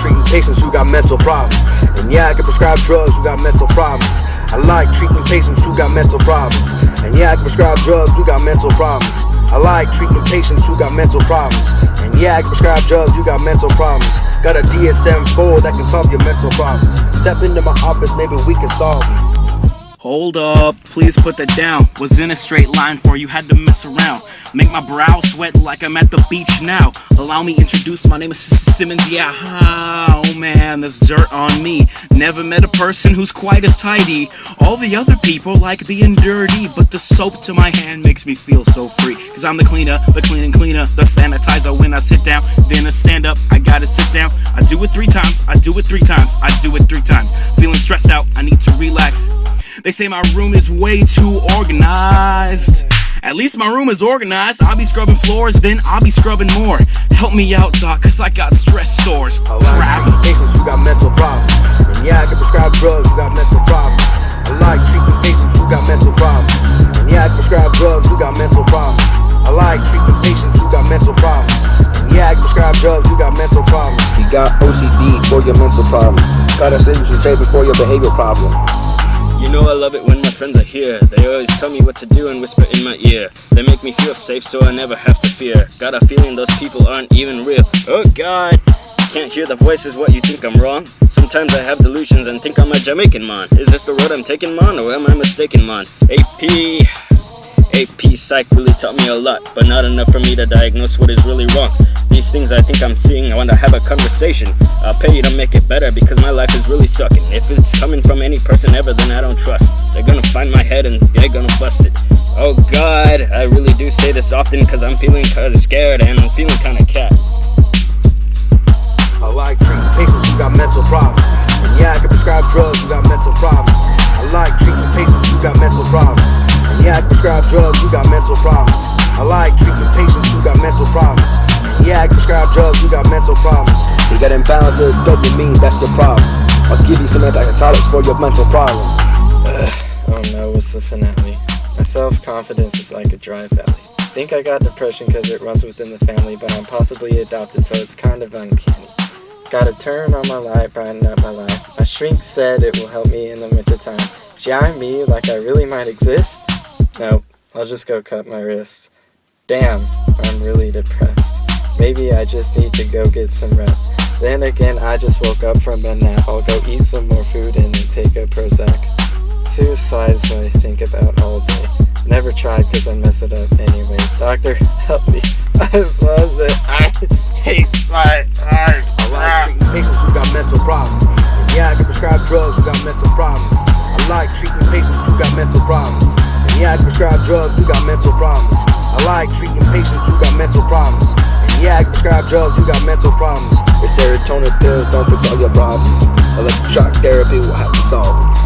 treating patients who got mental problems. And yeah, I can prescribe drugs who got mental problems. I like treating patients who got mental problems. And yeah, I can prescribe drugs who got mental problems. I like treating patients who got mental problems. And yeah, I can prescribe drugs who got mental problems. Got a DSM-4 that can solve your mental problems. Step into my office, maybe we can solve them. Hold up, please put that down. Was in a straight line for you, had to mess around. Make my brow sweat like I'm at the beach now. Allow me introduce, my name is Simmons, yeah. Oh man, there's dirt on me. Never met a person who's quite as tidy. All the other people like being dirty, but the soap to my hand makes me feel so free. Cause I'm the cleaner, the cleaning cleaner, the sanitizer when I sit down. Then I stand up, I gotta sit down. I do it 3 times, I do it 3 times, I do it 3 times. Feeling stressed out, I need to relax. They say my room is way too organized. At least my room is organized. I'll be scrubbing floors, then I'll be scrubbing more. Help me out, doc, cause I got stress sores. I like treating patients who got mental problems. And yeah, I can prescribe drugs who got mental problems. I like treating patients who got mental problems. And yeah, I can prescribe drugs who got mental problems. I like treating patients who got mental problems. And yeah, I can prescribe drugs who got mental problems. You got OCD for your mental problem. Gotta say you should save it for your behavior problem. You know I love it when my friends are here. They always tell me what to do and whisper in my ear. They make me feel safe so I never have to fear. Got a feeling those people aren't even real. Oh God, can't hear the voices, what you think I'm wrong? Sometimes I have delusions and think I'm a Jamaican man. Is this the road I'm taking, man, or am I mistaken, man? AP Psych really taught me a lot, but not enough for me to diagnose what is really wrong. These things I think I'm seeing, I want to have a conversation. I'll pay you to make it better because my life is really sucking. If it's coming from any person ever, then I don't trust. They're gonna find my head and they're gonna bust it. Oh God, I really do say this often because I'm feeling kinda scared and I'm feeling kinda cat. I like treating patients who got mental problems. And yeah, I can prescribe drugs who got mental problems. I like treating patients who got mental problems. And yeah, I can prescribe drugs who got mental problems. I like treating patients who got mental problems. And yeah, I can prescribe drugs who got mental problems. You got imbalance of dopamine, that's the problem. I'll give you some antipsychotics for your mental problem. Oh no, what's the finale? My self-confidence is like a dry valley. Think I got depression because it runs within the family, but I'm possibly adopted, so it's kind of uncanny. Gotta turn on my light, brighten up my life. My shrink said it will help me in the winter time. Should I me like I really might exist? Nope, I'll just go cut my wrists. Damn, I'm really depressed. Maybe I just need to go get some rest. Then again, I just woke up from a nap. I'll go eat some more food and then take a Prozac. Suicide is what I think about all day. Never tried because I mess it up anyway. Doctor, help me. I've lost it. I hate my life. I like treating patients who got mental problems. And yeah, I can prescribe drugs who got mental problems. I like treating patients who got mental problems. And yeah, I can prescribe drugs who got mental problems. I like treating patients who got mental problems. And yeah, I can prescribe drugs who got mental problems. The serotonin pills don't fix all your problems. Electroshock therapy will have to solve them.